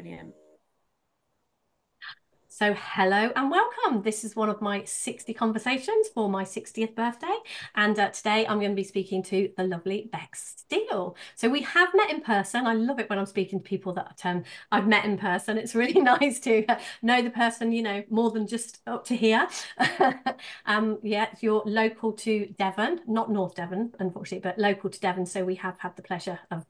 Brilliant. So hello and welcome. This is one of my 60 conversations for my 60th birthday. And today I'm going to be speaking to the lovely Becs Steele. So we have met in person. I love it when I'm speaking to people that I've met in person. It's really nice to know the person, more than just up to here. Yeah, you're local to Devon, not North Devon, unfortunately, but local to Devon. So we have had the pleasure of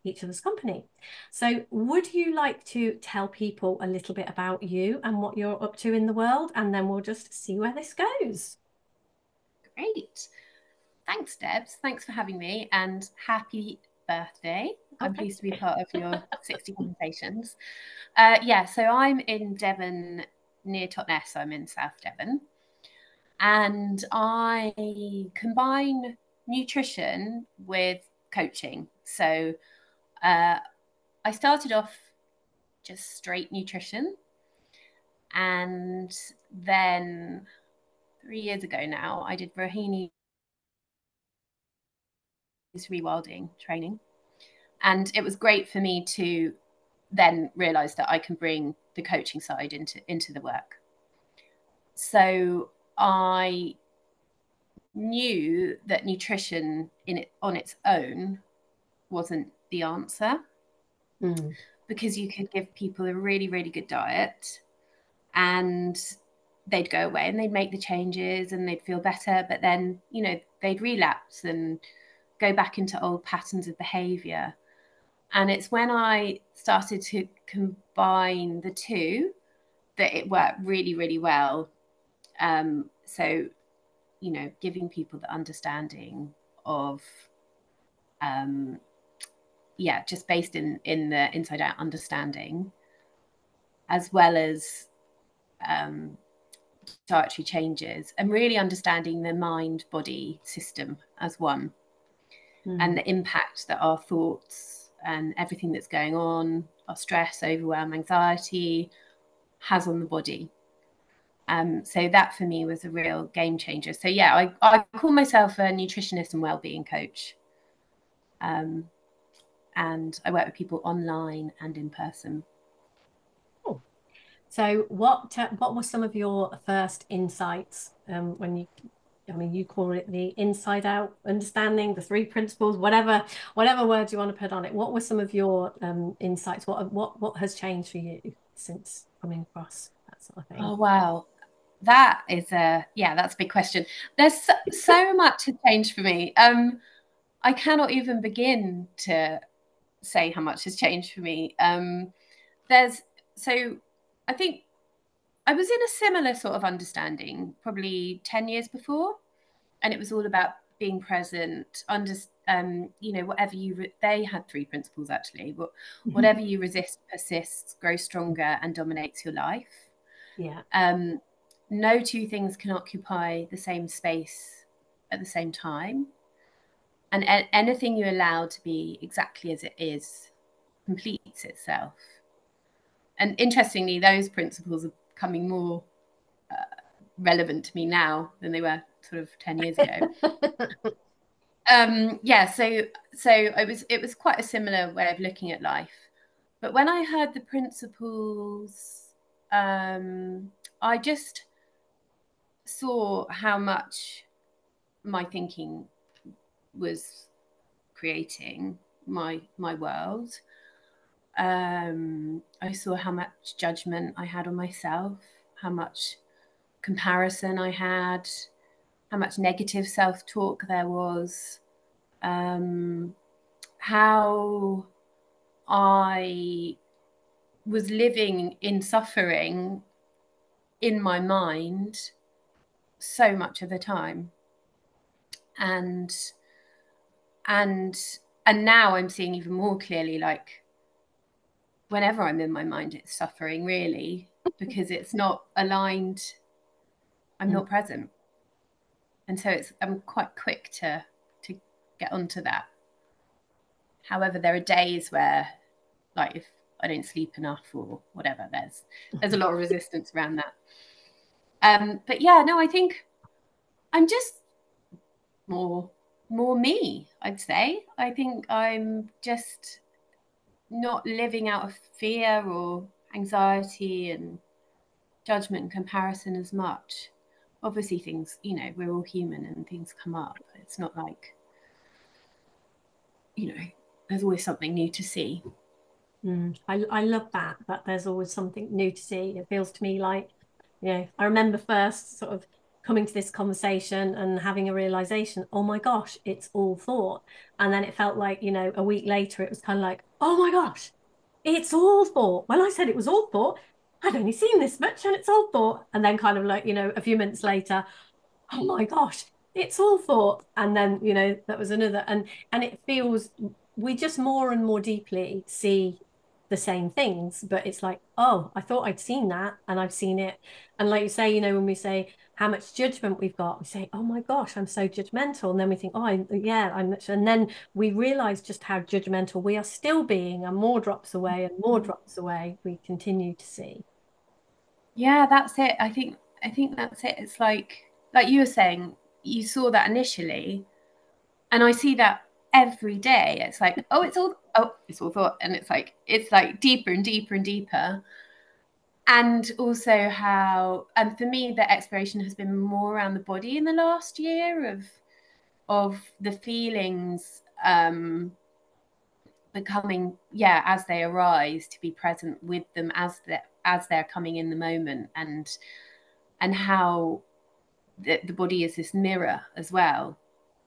each other's company. So would you like to tell people a little bit about you and what you're up to in the world? And then we'll just see where this goes. Great. Thanks, Debs. Thanks for having me and happy birthday. Oh, I'm thank pleased to be you. part of your 60 conversations. So I'm in Devon near Totnes. I'm in South Devon. And I combine nutrition with coaching. So I started off just straight nutrition. And then 3 years ago now, I did Rohini's rewilding training. And it was great for me to then realize that I can bring the coaching side into the work. So I knew that nutrition on its own wasn't the answer, Mm. because you could give people a really, really good diet and they'd go away and they'd make the changes and they'd feel better, but then, they'd relapse and go back into old patterns of behavior. And it's when I started to combine the two that it worked really, really well. So, giving people the understanding of, just based in the inside out understanding, as well as dietary changes, and really understanding the mind body system as one, and Mm. the impact that our thoughts and everything that's going on, our stress, overwhelm, anxiety, has on the body. So that for me was a real game changer. So yeah, I call myself a nutritionist and wellbeing coach. And I work with people online and in person. Cool. So what were some of your first insights when you call it the inside out understanding, the three principles, whatever words you want to put on it. What were some of your insights? What has changed for you since coming across that sort of thing? Oh wow, that's a big question. There's so much has changed for me. I cannot even begin to say how much has changed for me. There's so I think I was in a similar sort of understanding probably 10 years before, and it was all about being present, whatever they had three principles actually, but whatever you resist persists, grows stronger, and dominates your life. Yeah. Um, no two things can occupy the same space at the same time. And anything you allow to be exactly as it is completes itself. And interestingly, those principles are becoming more relevant to me now than they were sort of 10 years ago. So it was quite a similar way of looking at life. But when I heard the principles, I just saw how much my thinking was creating my world. I saw how much judgment I had on myself, how much comparison I had, how much negative self-talk there was, how I was living in suffering in my mind so much of the time. And and and now I'm seeing even more clearly, like, whenever I'm in my mind, it's suffering, really, because it's not aligned. I'm Mm. not present. And so I'm quite quick to get onto that. However, there are days where, like, if I don't sleep enough or whatever, there's a lot of resistance around that. But yeah, no, I think I'm just more more me, I'd say. I think I'm just not living out of fear or anxiety and judgment and comparison as much. Obviously things, you know, we're all human and things come up. It's not like, you know, there's always something new to see. I love that there's always something new to see. It feels to me like, I remember first sort of coming to this conversation and having a realization, oh my gosh, it's all thought. And then it felt like, a week later, it was kind of like, oh my gosh, it's all thought. When I said it was all thought, I'd only seen this much and it's all thought. And then kind of like, a few minutes later, oh my gosh, it's all thought. And then, that was another. And it feels we just more and more deeply see the same things, but it's like, oh, I thought I'd seen that and I've seen it. And like you say, when we say how much judgment we've got, we say, oh my gosh, I'm so judgmental. And then we think, oh, yeah, and then we realize just how judgmental we are still being, and more drops away and more drops away, we continue to see. Yeah, that's it. I think that's it. It's like you were saying, you saw that initially, and I see that every day. It's like, it's all thought, and it's like deeper and deeper and deeper. And also how, and for me, the exploration has been more around the body in the last year of the feelings becoming, yeah, as they arise, to be present with them as they're coming in the moment, and how the body is this mirror as well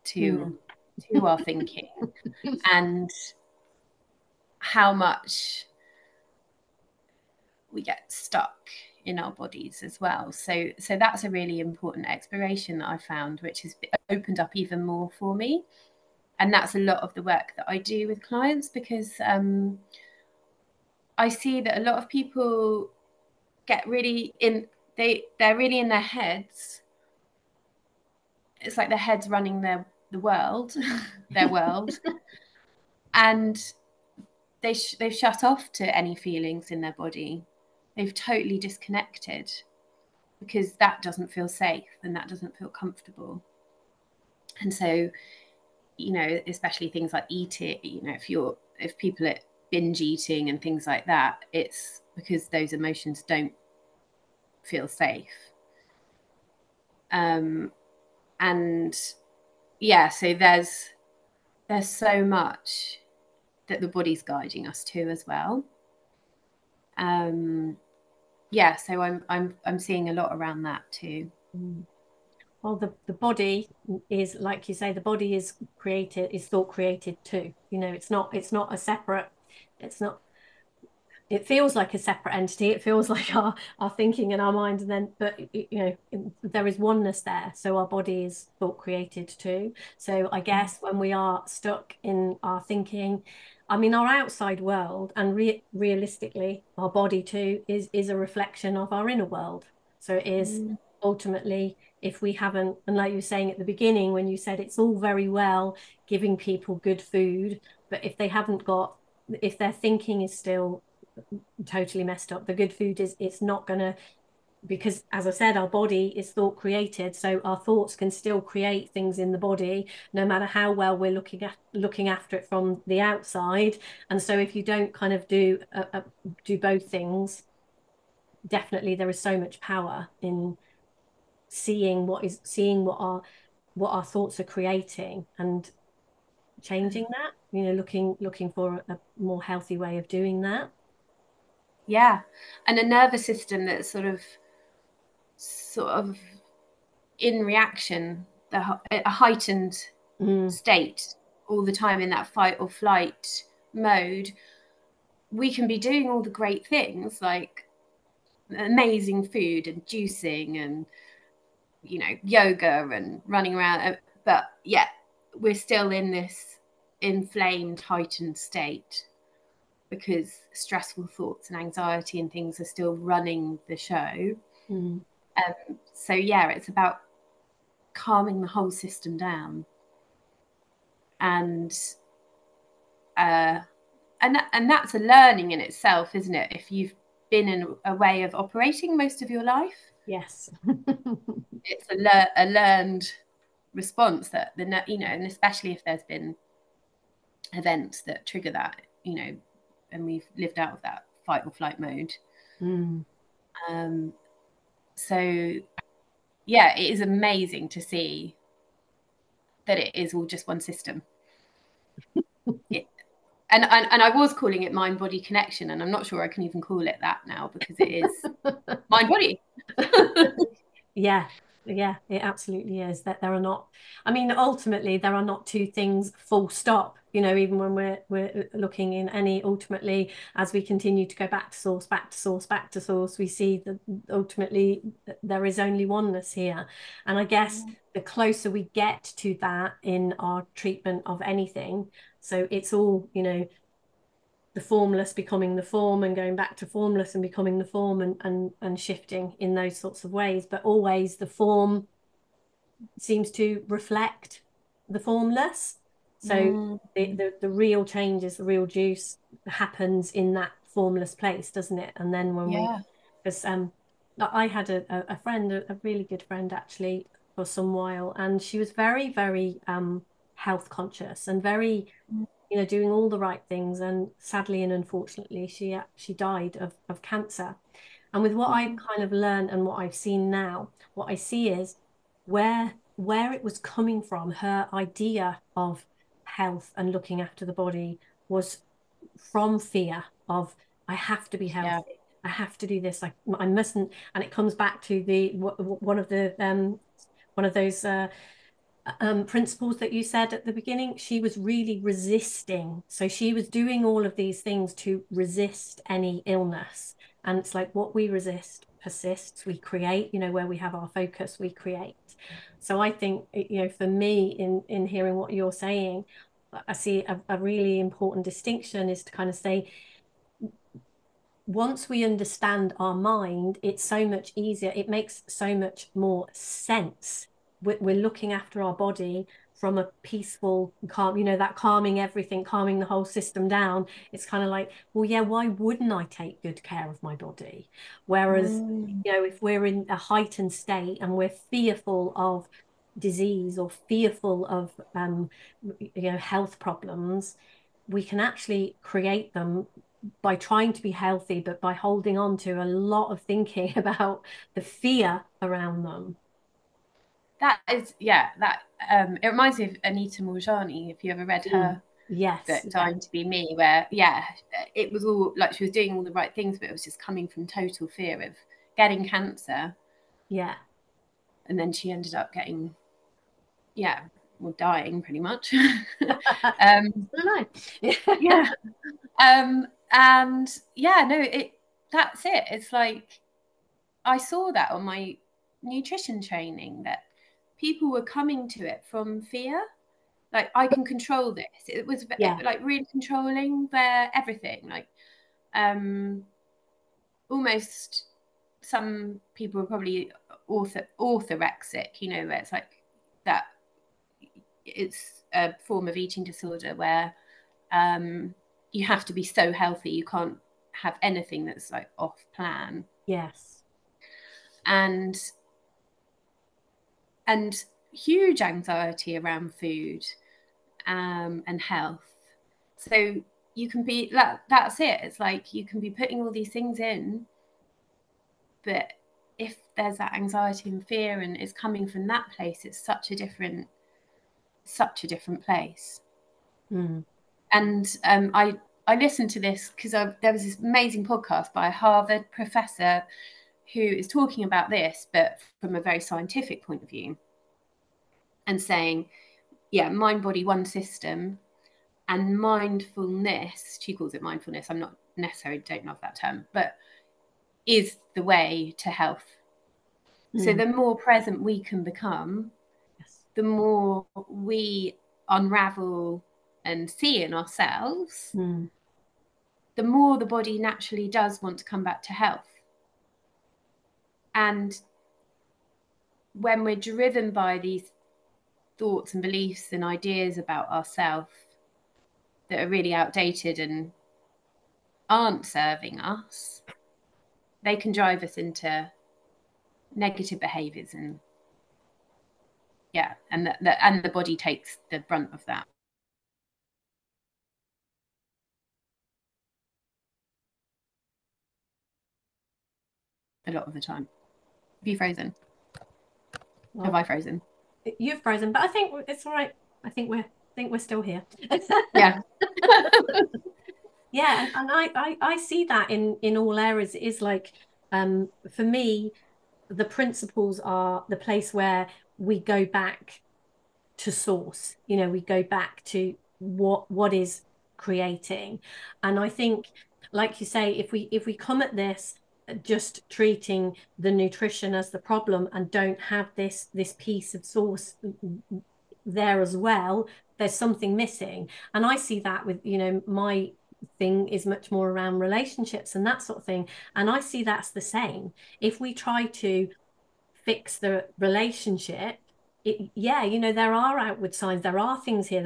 to our thinking, and how much we get stuck in our bodies as well. So that's a really important exploration that I found, which has opened up even more for me. And that's a lot of the work that I do with clients, because I see that a lot of people get really in, they're really in their heads. It's like their heads running the world, their world, and they've shut off to any feelings in their body. They've totally disconnected, because that doesn't feel safe and that doesn't feel comfortable. And so, especially things like eating, if people are binge eating and things like that, it's because those emotions don't feel safe. And yeah, so there's so much that the body's guiding us to as well. Yeah, so I'm seeing a lot around that too. Well, the body is, like you say, the body is thought created too. It's not a separate, it's not, it feels like a separate entity. It feels like our thinking and our mind, and then, but there is oneness there. So our body is thought created too. So I guess when we are stuck in our thinking, I mean, our outside world, and realistically, our body too is a reflection of our inner world. So it is ultimately, if we haven't, and like you were saying at the beginning, when you said it's all very well giving people good food, but if their thinking is still totally messed up, the good food it's not gonna, because as I said, our body is thought created, so our thoughts can still create things in the body no matter how well we're looking after it from the outside. And so if you don't kind of do both things, definitely there is so much power in seeing what our thoughts are creating and changing that, looking for a more healthy way of doing that. Yeah, and a nervous system that's sort of in reaction, a heightened state all the time, in that fight or flight mode. We can be doing all the great things like amazing food and juicing and yoga and running around, but yeah, we're still in this inflamed, heightened state, because stressful thoughts and anxiety and things are still running the show. So yeah, it's about calming the whole system down, and and that's a learning in itself, isn't it? If you've been in a way of operating most of your life, Yes. it's a learned response that and especially if there's been events that trigger that, and we've lived out of that fight or flight mode. So yeah, it is amazing to see that it is all just one system. And I was calling it mind body connection, and I'm not sure I can even call it that now, because it is mind body. Yeah, yeah, it absolutely is. That there are not, I mean, ultimately there are not two things full stop, you know, even when we're looking in any, ultimately, as we continue to go back to source, back to source, back to source, we see that ultimately there is only oneness here. And I guess the closer we get to that in our treatment of anything, so it's all, you know, the formless becoming the form and going back to formless and becoming the form, and shifting in those sorts of ways, but always the form seems to reflect the formless. So the real changes, the real juice happens in that formless place, doesn't it? And then when we, because I had a friend, a really good friend actually, for some while, and she was very, very health conscious and very, you know, doing all the right things, and sadly and unfortunately she died of cancer. And with what I've kind of learned and what I've seen now, what I see is where it was coming from, her idea of health and looking after the body was from fear of, I have to be healthy, I have to do this, I mustn't. And it comes back to the one of those principles that you said at the beginning. She was really resisting. So she was doing all of these things to resist any illness. And it's like, what we resist persists, we create, you know, where we have our focus, we create. So I think, you know, for me, in hearing what you're saying, I see a really important distinction is to kind of say, once we understand our mind, it's so much easier. It makes so much more sense. We're looking after our body from a peaceful, calm, you know, that calming everything, calming the whole system down. It's kind of like, well, yeah, why wouldn't I take good care of my body? Whereas, you know, if we're in a heightened state and we're fearful of disease or fearful of, you know, health problems, we can actually create them by trying to be healthy, but by holding on to a lot of thinking about the fear around them. That is, that it reminds me of Anita Moorjani, if you ever read her Yes, book, Dying to Be Me, where, it was all like she was doing all the right things, but it was just coming from total fear of getting cancer. Yeah. And then she ended up getting, well, dying pretty much. I don't know. Yeah. And no, that's it. It's like, I saw that on my nutrition training, that people were coming to it from fear. Like, I can control this. It was Yeah. like really controlling their everything. Like, almost, some people are probably orthorexic, you know, where it's like that. It's a form of eating disorder where you have to be so healthy, you can't have anything that's like off plan. Yes. And huge anxiety around food, and health. So you can be that's it. It's like, you can be putting all these things in, but if there's that anxiety and fear and it's coming from that place, it's such a different place. And I listened to this because there was this amazing podcast by a Harvard professor who is talking about this, but from a very scientific point of view, and saying, mind, body, one system. And mindfulness, she calls it mindfulness, I'm not necessarily, don't love that term, but is the way to health. So the more present we can become, the more we unravel and see in ourselves, the more the body naturally does want to come back to health. And when we're driven by these thoughts and beliefs and ideas about ourselves that are really outdated and aren't serving us, they can drive us into negative behaviors, and and the body takes the brunt of that. a lot of the time. Have you frozen? Have Well, I frozen? you've frozen, but I think it's all right. I think we're still here. Yeah. Yeah, and I see that in all areas. It is like for me, the principles are the place where we go back to source. We go back to what is creating. And I think, like you say, if we come at this just treating the nutrition as the problem and don't have this piece of source there as well, there's something missing. And I see that with, my thing is much more around relationships and that sort of thing. And I see that's the same. If we try to fix the relationship, yeah, there are outward signs, there are things here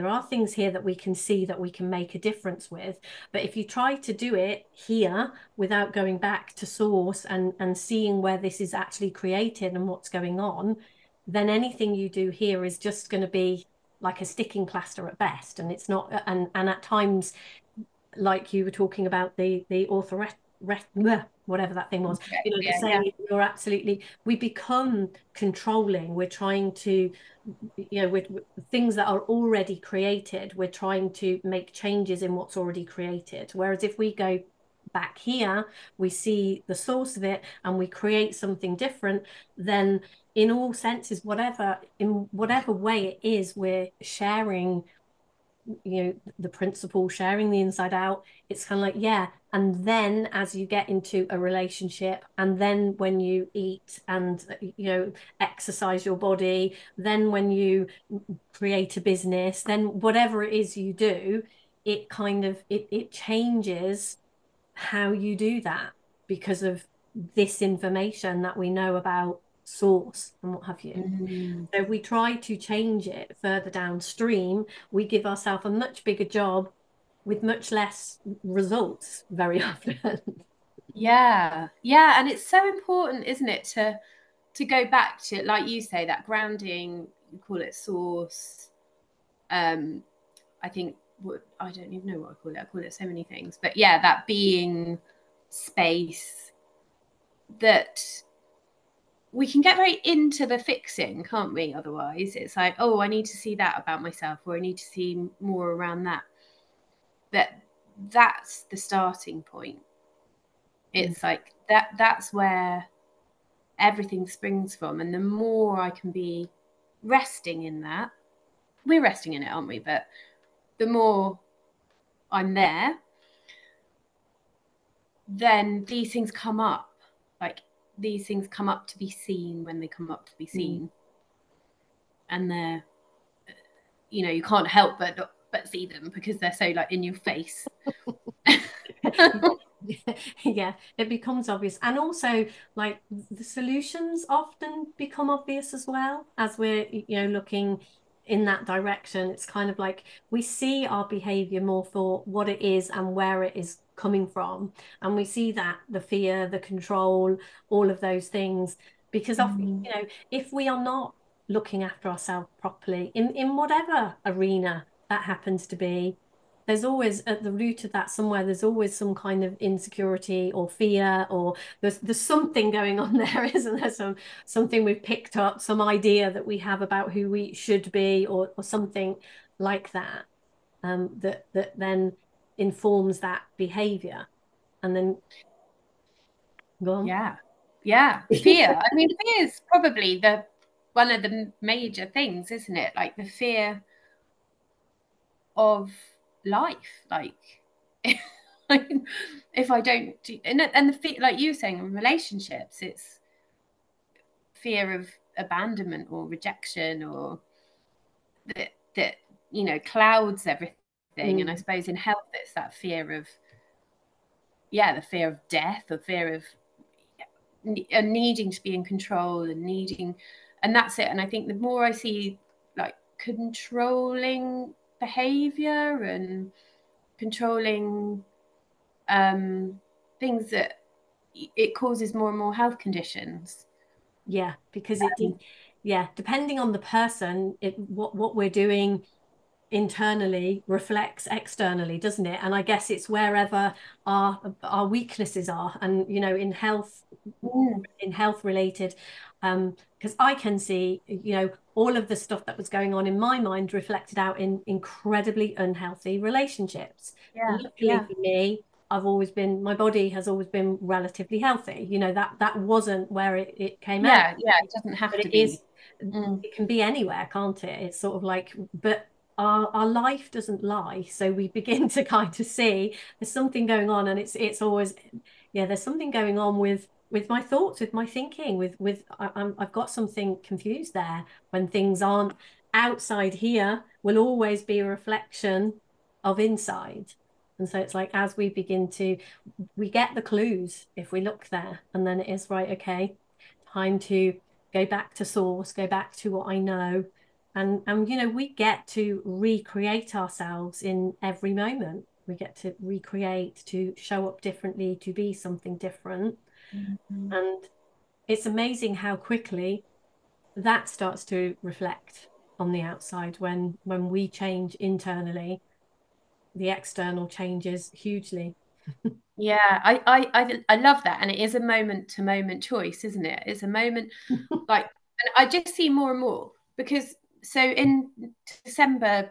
that we can see that we can make a difference with. But if you try to do it here without going back to source and seeing where this is actually created and what's going on, then anything you do here is just going to be like a sticking plaster at best. And it's not, and at times, like you were talking about the author, whatever that thing was, the Yeah, yeah. saying, you're absolutely, we become controlling. We're trying to, with things that are already created, we're trying to make changes in what's already created. Whereas if we go back here, we see the source of it and we create something different, then in all senses, in whatever way it is, we're sharing the principle, sharing the inside out. It's kind of like, yeah. And then as you get into a relationship, and then when you eat and exercise your body, then when you create a business, then whatever it is you do, it kind of it changes how you do that because of this information that we know about source and what have you. Mm. So if we try to change it further downstream, we give ourselves a much bigger job with much less results very often. Yeah. Yeah. And it's so important, isn't it, to go back to, like you say, that grounding, you call it source. I think I don't even know what I call it. I call it so many things. But yeah, that being space that we can get very into the fixing, can't we? Otherwise, it's like, oh, I need to see that about myself, or I need to see more around that. But that's the starting point. It's like that's where everything springs from. And the more I can be resting in that, we're resting in it, aren't we? But the more I'm there, then these things come up. Like these things come up to be seen when they come up to be seen. And they're, you can't help but see them because they're so like in your face. Yeah, it becomes obvious. And also, like, the solutions often become obvious as well as we're, looking in that direction. It's kind of like we see our behavior more for what it is and where it is coming from. And we see that the fear, the control, all of those things. Because often, if we are not looking after ourselves properly in whatever arena that happens to be, there's always at the root of that somewhere, there's always some kind of insecurity or fear, or there's something going on there, isn't there? Something we've picked up, some idea that we have about who we should be, or something like that, that then informs that behavior. And then go on. Yeah. Yeah. Fear. I mean, fear is probably the one of the major things, isn't it? Like the fear of life. Like if I don't do, and the fear, like you were saying, in relationships, it's fear of abandonment or rejection, or that clouds everything. And I suppose in health, it's that fear of, yeah, the fear of death, or fear of needing to be in control and needing, and that's it. And I think the more I see like controlling behavior and controlling things, that it causes more and more health conditions. Yeah, because yeah, depending on the person, what we're doing internally reflects externally, doesn't it? And I guess it's wherever our weaknesses are, and Mm. in health related, because I can see, all of the stuff that was going on in my mind reflected out in incredibly unhealthy relationships. Yeah, Luckily yeah, for me, my body has always been relatively healthy. That wasn't where it came out, yeah, yeah. It doesn't have but to be. Mm. it can be anywhere, can't it? It's sort of like, but our life doesn't lie. So we begin to kind of see there's something going on, and it's always, yeah, there's something going on with my thoughts, with my thinking, I've got something confused there. When things aren't outside here, will always be a reflection of inside. And so it's like, as we begin to, we get the clues if we look there, and then it is right, okay, time to go back to source, go back to what I know. And we get to recreate ourselves in every moment. We get to recreate, to show up differently, to be something different. Mm-hmm. And it's amazing how quickly that starts to reflect on the outside. When we change internally, the external changes hugely. Yeah, I love that, and it is a moment to moment choice, isn't it? It's a moment like, and I just see more and more because so in December,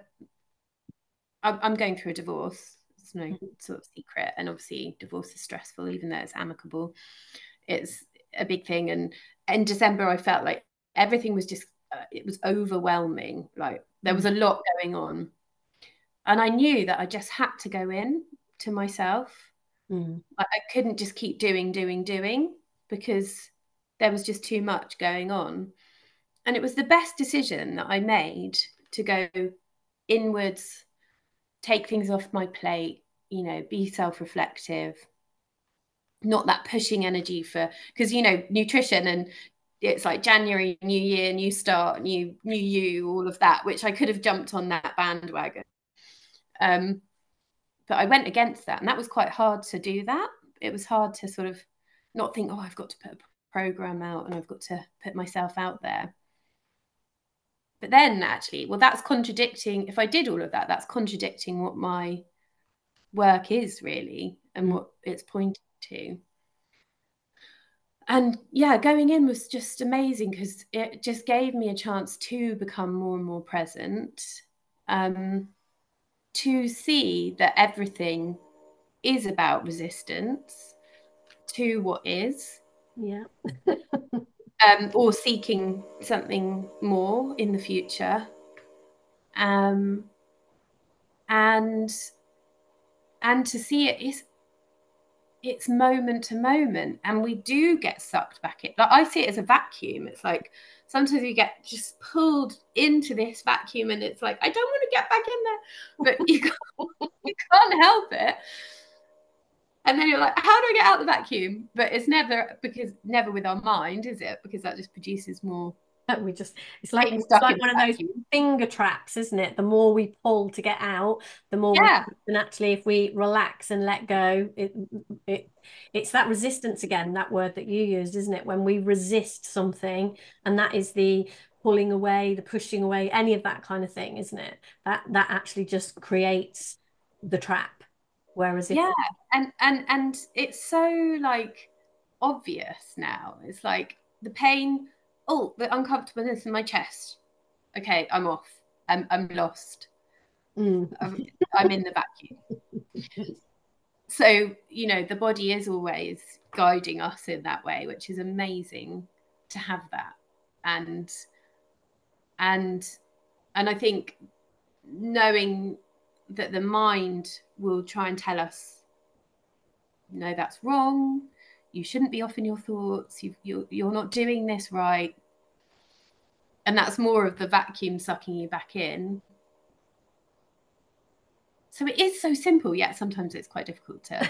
I'm going through a divorce. It's no sort of secret, and obviously, divorce is stressful, even though it's amicable. It's a big thing, and in December, I felt like everything was just it was overwhelming. Like there was a lot going on, and I knew that I just had to go in to myself. Mm. I couldn't just keep doing because there was just too much going on. And it was the best decision that I made to go inwards, take things off my plate, be self reflective, not that pushing energy for, because, nutrition and it's like January, new year, new start, new you, all of that, which I could have jumped on that bandwagon. Um, but I went against that, and that was quite hard to do that. It was hard to sort of not think, oh, I've got to put a program out and I've got to put myself out there. But then actually, well, that's contradicting. If I did all of that, that's contradicting what my work is really and Mm. what it's pointing to. And yeah, going in was just amazing because it just gave me a chance to become more and more present, um, to see that everything is about resistance to what is, Yeah. or seeking something more in the future, um, and to see it's moment to moment, and we do get sucked back in. Like I see it as a vacuum. It's like sometimes you get just pulled into this vacuum, and it's like I don't want to get back in there, but you can't help it. And then you're like, how do I get out the vacuum? But it's never with our mind, is it? Because that just produces more We just it's being stuck in like one of the those vacuum. finger traps, isn't it? The more we pull to get out, the more we, Yeah, and actually if we relax and let go, it's that resistance again, that word that you used, isn't it? When we resist something, and that is the pulling away, the pushing away, any of that kind of thing, isn't it? That actually just creates the trap. Whereas if yeah, and it's so like obvious now. It's like the pain, oh, the uncomfortableness in my chest. Okay, I'm off. I'm lost. mm, I'm in the vacuum. So the body is always guiding us in that way, which is amazing to have that. And and and I think knowing that the mind will try and tell us, no, that's wrong. You shouldn't be off in your thoughts. You're not doing this right. And that's more of the vacuum sucking you back in. So it is so simple, yet sometimes it's quite difficult to.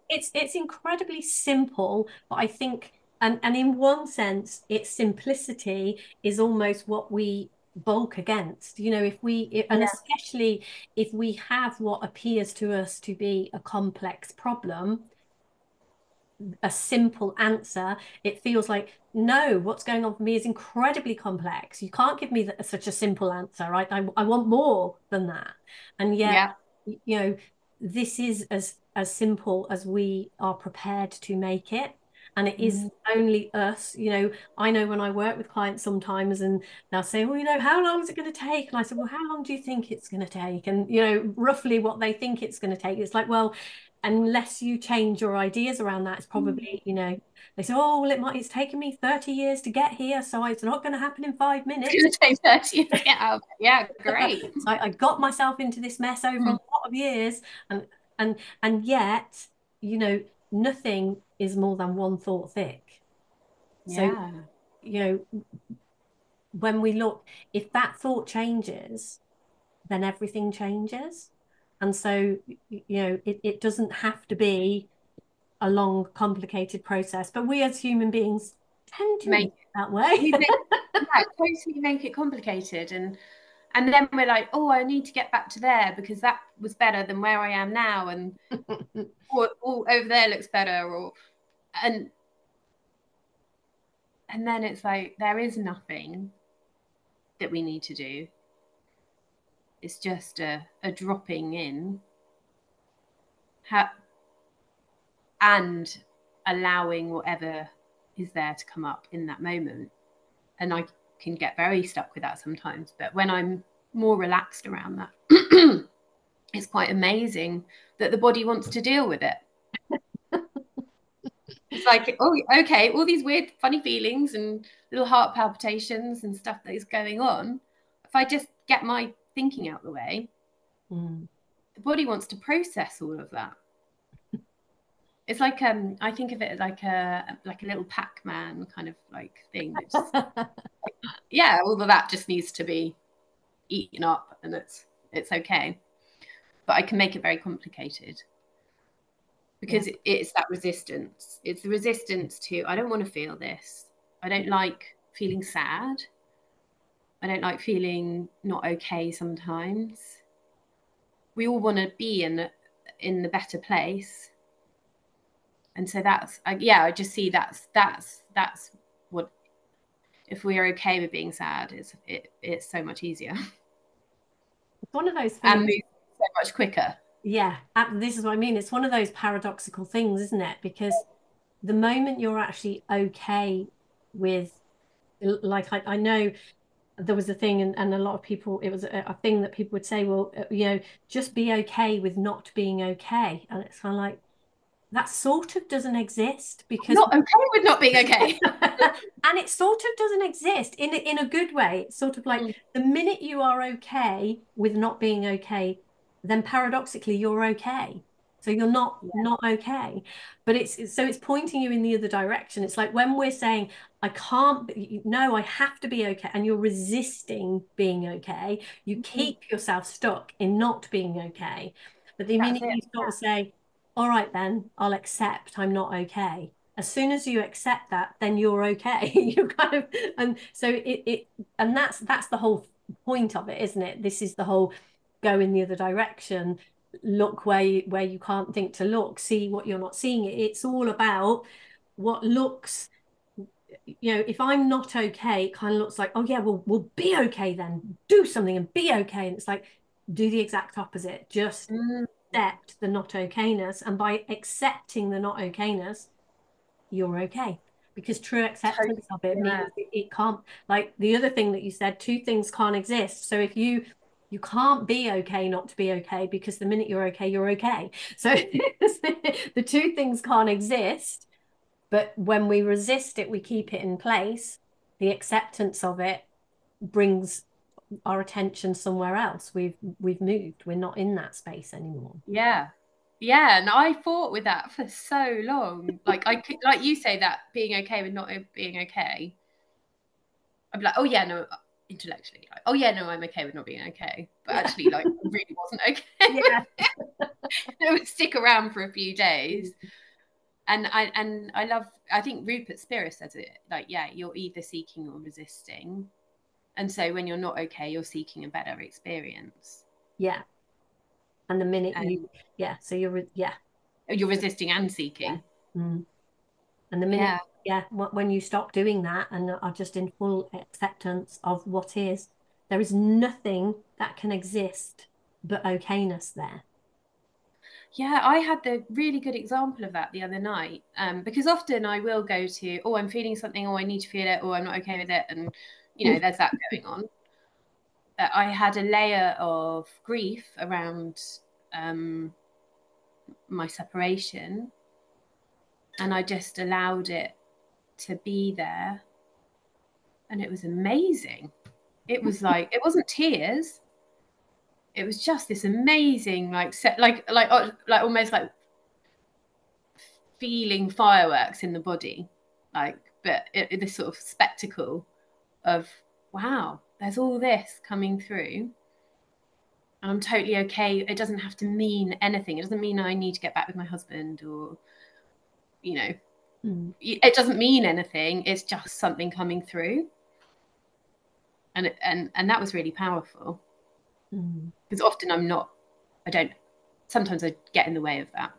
it's incredibly simple, but I think, and in one sense, its simplicity is almost what we bulk against. And Yeah. especially if we have what appears to us to be a complex problem, a simple answer. It feels like, no, what's going on for me is incredibly complex. You can't give me such a simple answer, right? I want more than that. And yet, Yeah. you know, this is as simple as we are prepared to make it. And it is Mm. only us, I know when I work with clients sometimes and they'll say, well, how long is it going to take? And I said, well, how long do you think it's going to take? And, roughly what they think it's going to take. It's like, well, unless you change your ideas around that, it's probably, they say, oh, well, it's taken me 30 years to get here, so it's not going to happen in 5 minutes. It's going to take 30 years to get out. Yeah, great. So I got myself into this mess over a lot of years, and and yet, nothing is more than one thought thick. So, Yeah. when we look, if that thought changes, then everything changes. And so, it doesn't have to be a long, complicated process, but we as human beings tend to Make make it that way. yeah, totally make it complicated. And then we're like, oh, I need to get back to there because that was better than where I am now. And or over there looks better. And and then it's like there is nothing that we need to do. It's just a dropping in and allowing whatever is there to come up in that moment. And I can get very stuck with that sometimes. But when I'm more relaxed around that, it's quite amazing that the body wants to deal with it. It's like, oh, okay, all these weird, funny feelings and little heart palpitations and stuff that is going on. If I just get my thinking out the way, the body wants to process all of that. It's like I think of it like a little Pac-Man kind of like thing that just yeah, all of that just needs to be eaten up and it's okay. But I can make it very complicated Yeah. because it's that resistance. It's the resistance to I don't want to feel this. I don't like feeling sad. I don't like feeling not okay sometimes. We all want to be in the better place. And so that's yeah, I just see that's what if we are okay with being sad, it's so much easier. It's one of those And things. move so much quicker. Yeah, this is what I mean. It's one of those paradoxical things, isn't it? Because the moment you're actually okay with, like, I know there was a thing, and a lot of people, it was a thing that people would say, well, just be okay with not being okay. And it's kind of like, that sort of doesn't exist I'm because not okay with not being okay. and it sort of doesn't exist in a good way. It's sort of like the minute you are okay with not being okay, then paradoxically you're okay. So you're not okay. But it's pointing you in the other direction. It's like when we're saying, I can't, no, I have to be okay, and you're resisting being okay, you keep yourself stuck in not being okay. But the That's minute it. you sort of say, all right, then I'll accept I'm not okay. As soon as you accept that, then you're okay. You kind of, and so and that's the whole point of it, isn't it? This is the whole go in the other direction, look where you can't think to look, see what you're not seeing. It's all about what looks, if I'm not okay, it kind of looks like, oh yeah, we'll be okay then. Do something and be okay. And it's like, do the exact opposite. Just accept the not okayness, and by accepting the not okayness, you're okay, because true acceptance of it Yeah. means it can't, like the other thing that you said, two things can't exist. So if you can't be okay not to be okay, because the minute you're okay, you're okay. So the two things can't exist, but when we resist it, we keep it in place. The acceptance of it brings our attention somewhere else. We've moved. We're not in that space anymore. Yeah. Yeah. And I fought with that for so long. Like I could, like you say that being okay with not being okay. I'd be like, oh yeah, no, intellectually, like, oh yeah, no, I'm okay with not being okay. But Yeah. actually, like, I really wasn't okay. Yeah. It would stick around for a few days. And I love I think Rupert Spira says it like, yeah, you're either seeking or resisting. And so when you're not okay, you're seeking a better experience. Yeah. And the minute And yeah, so you're you're resisting and yeah. seeking. Mm. And the minute, Yeah. yeah, when you stop doing that and are just in full acceptance of what is, there is nothing that can exist but okayness there. Yeah, I had the really good example of that the other night. Because often I will go to, oh, I'm feeling something, or I need to feel it, or I'm not okay with it. And, there's that going on. I had a layer of grief around um, my separation, and I just allowed it to be there. And it was amazing. It was like, it wasn't tears. It was just this amazing, like, like almost like feeling fireworks in the body, like, but this sort of spectacle of, wow, there's all this coming through, and I'm totally okay. It doesn't have to mean anything. It doesn't mean I need to get back with my husband, or you know Mm. it doesn't mean anything. It's just something coming through, and that was really powerful, Mm. because often I don't, sometimes I get in the way of that.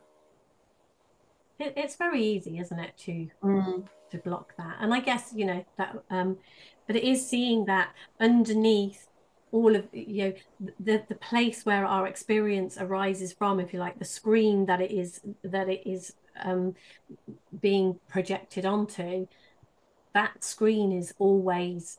It's very easy, isn't it, Mm. to block that? And I guess, that but it is seeing that underneath all of, the place where our experience arises from, if you like, the screen that it is being projected onto, that screen is always,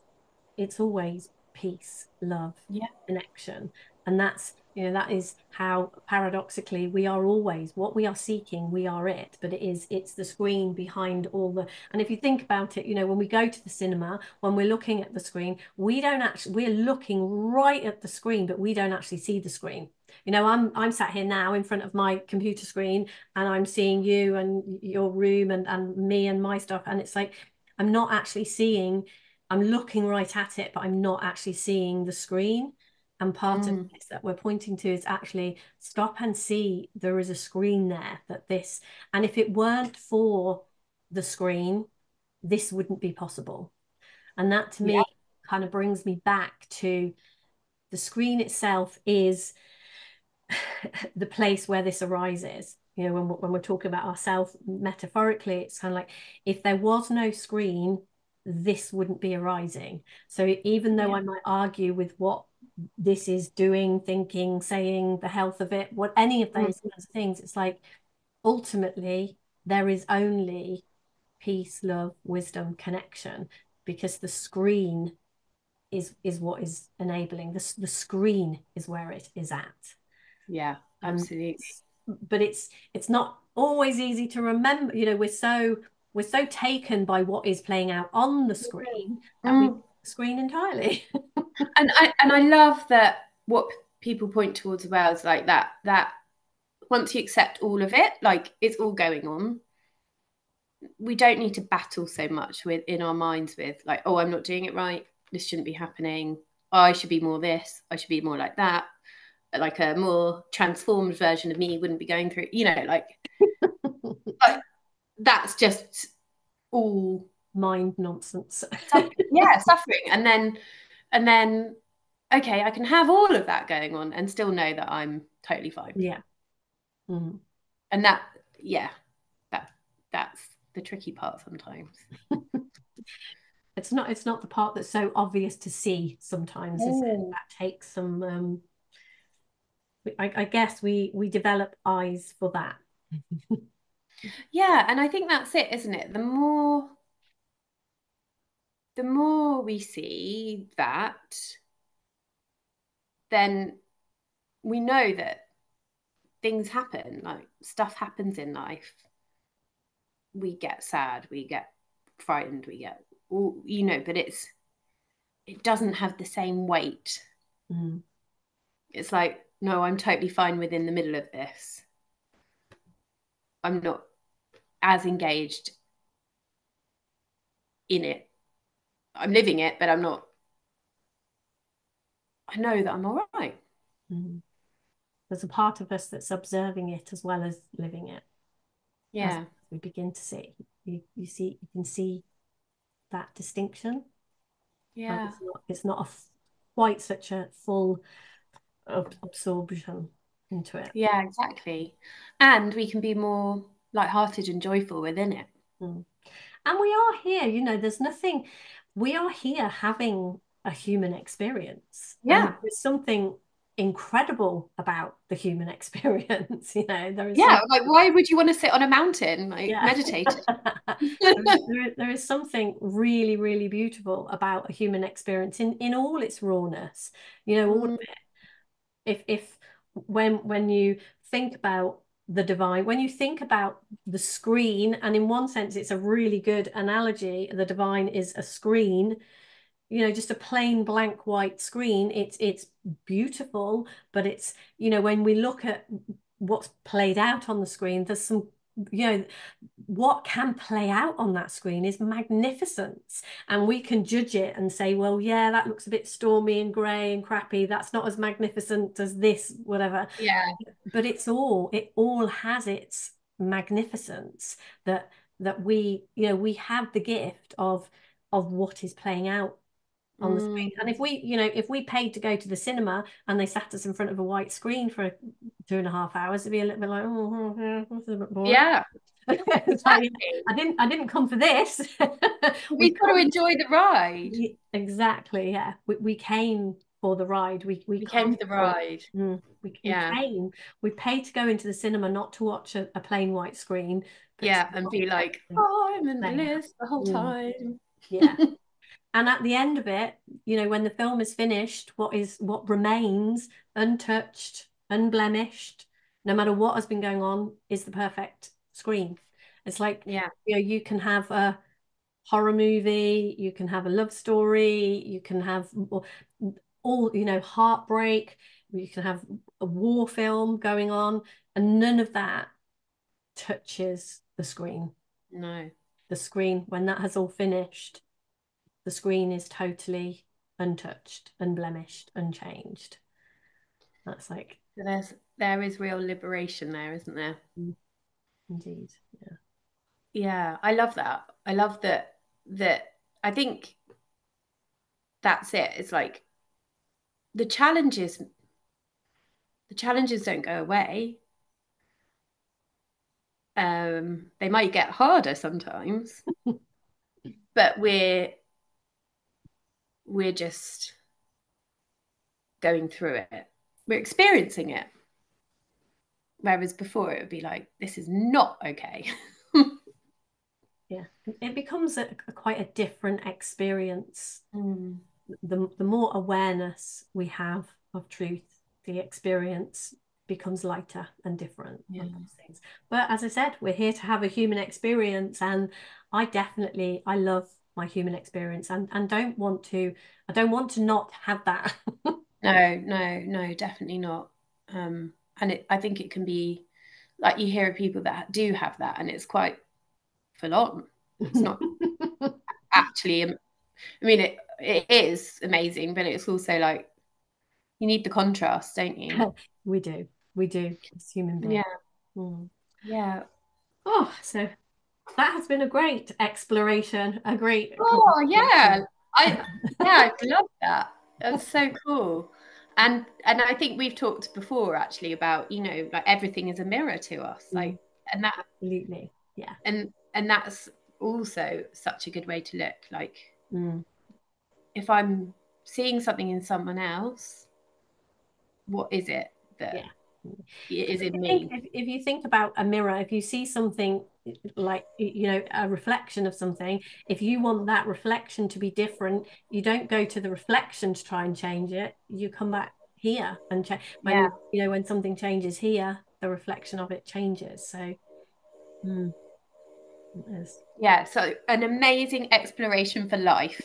it's always peace, love, Yeah. connection. And that is how paradoxically we are always what we are seeking, we are it, but it's the screen behind all the. And if you think about it, when we go to the cinema, when we're looking at the screen, we're looking right at the screen, but we don't actually see the screen. I'm sat here now in front of my computer screen, and I'm seeing you and your room and me and my stuff, and it's like I'm not actually seeing. I'm looking right at it, but I'm not actually seeing the screen. And part of Mm. this that we're pointing to is actually stop and see there is a screen there and if it weren't for the screen, this wouldn't be possible. And that to Yeah. me kind of brings me back to the screen itself is the place where this arises. When we're talking about ourselves metaphorically, it's kind of like if there was no screen, this wouldn't be arising. So even though Yeah. I might argue with what this is doing, thinking, saying, the health of it, what any of those Mm. kinds of things, it's like ultimately there is only peace, love, wisdom, connection, because the screen is what is enabling. The screen is where it is at. Yeah, um absolutely. but it's not always easy to remember. We're so taken by what is playing out on the screen that we Mm. screen entirely. And I love that what people point towards as well is like that once you accept all of it, like it's all going on, we don't need to battle so much with in our minds with like, oh, I'm not doing it right, this shouldn't be happening, oh, I should be more this, I should be more like that, like a more transformed version of me wouldn't be going through, like that's just all Mind nonsense. suffering. And then okay, I can have all of that going on and still know that I'm totally fine. Yeah. Mm. And that, yeah, that that's the tricky part sometimes. It's not the part that's so obvious to see sometimes, is it? Mm. That takes some I guess we develop eyes for that. Yeah, and I think that's it, isn't it? The more we see that, then we know that things happen, like stuff happens in life. We get sad, we get frightened, we get but it doesn't have the same weight. Mm. It's like, no, I'm totally fine within the middle of this. I'm not as engaged in it. I'm living it, but I'm not. I know that I'm all right. Mm. There's a part of us that's observing it as well as living it. As Yeah, we begin to see, you can see that distinction, and yeah, it's not quite such a full absorption into it. yeah, exactly. And we can be more lighthearted and joyful within it. Mm. And we are here, there's nothing, we are here having a human experience. And Yeah. there's something incredible about the human experience. There is Yeah. some, Like, why would you want to sit on a mountain, like yeah. meditate? There is something really, really beautiful about a human experience in all its rawness, all of Mm, it. If when you think about the divine, when you think about the screen, and in one sense it's a really good analogy, the divine is a screen, just a plain blank white screen. It's beautiful, but it's, when we look at what's played out on the screen, there's some, what can play out on that screen is magnificence, and we can judge it and say, well, yeah, that looks a bit stormy and grey and crappy, that's not as magnificent as this, whatever. yeah. But it all has its magnificence, that we have the gift of what is playing out on the screen. And Mm, if we paid to go to the cinema and they sat us in front of a white screen for 2.5 hours, it'd be a little bit like, oh, yeah, this is a bit boring. yeah. It's like, Exactly. I didn't come for this. We We've got to come, enjoy the ride. exactly, yeah. We came for the ride. We We came come for the for, ride. we Yeah. came. We paid to go into the cinema, not to watch a plain white screen, but to Yeah. And be watch like, something oh, I'm in playing out. bliss the whole Mm, time. yeah. And at the end of it, when the film is finished, what remains untouched, unblemished, no matter what has been going on, is the perfect screen. It's like, Yeah. you can have a horror movie, you can have a love story, you can have all, heartbreak, you can have a war film going on, and none of that touches the screen. No. The screen, when that has all finished, the screen is totally untouched, unblemished, unchanged. That's like, So there is real liberation there, isn't there? indeed, yeah. Yeah, I love that. I love that I think that's it. It's like the challenges the challenges don't go away. They might get harder sometimes, but we're just going through it. We're experiencing it. Whereas before it would be like, this is not okay. Yeah, it becomes quite a different experience. Mm, The more awareness we have of truth, the experience becomes lighter and different yeah. and those things. But as I said, we're here to have a human experience, and I love my human experience, and I don't want to not have that. No, no, no, definitely not. I think it can be like you hear of people that do have that, and it's quite full on. It's not actually. I mean, it is amazing, but it's also like you need the contrast, don't you? We do. We do as human beings. Yeah, Mm. yeah. Oh, so that has been a great exploration, a great Oh, yeah. conversation. I yeah, I love that. That's so cool. And I think we've talked before actually about, like everything is a mirror to us. Mm, Like and that absolutely. Yeah. and that's also such a good way to look. Like Mm, if I'm seeing something in someone else, what is it that yeah. is I in think me? if you think about a mirror, if you see something like, a reflection of something, if you want that reflection to be different, you don't go to the reflection to try and change it. You come back here and change. Yeah. When something changes here, the reflection of it changes. So, mm, it is. Yeah. So an amazing exploration for life.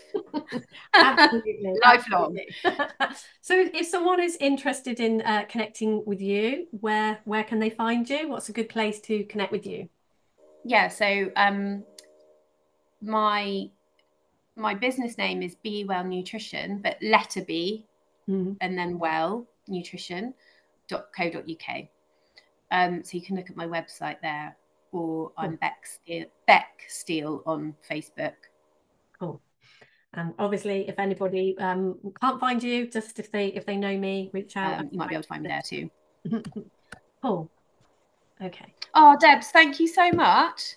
Absolutely, Lifelong. absolutely. So if someone is interested in connecting with you, where can they find you? What's a good place to connect with you? Yeah. So my my business name is Be Well Nutrition, but letter B Mhm. and then well nutrition.co.uk. So you can look at my website there, or I'm Cool, Beck Steele on Facebook. cool. And obviously, if anybody can't find you, just if they know me, reach out. You might be able to find me there too. Cool. Okay. Oh, Debs, thank you so much.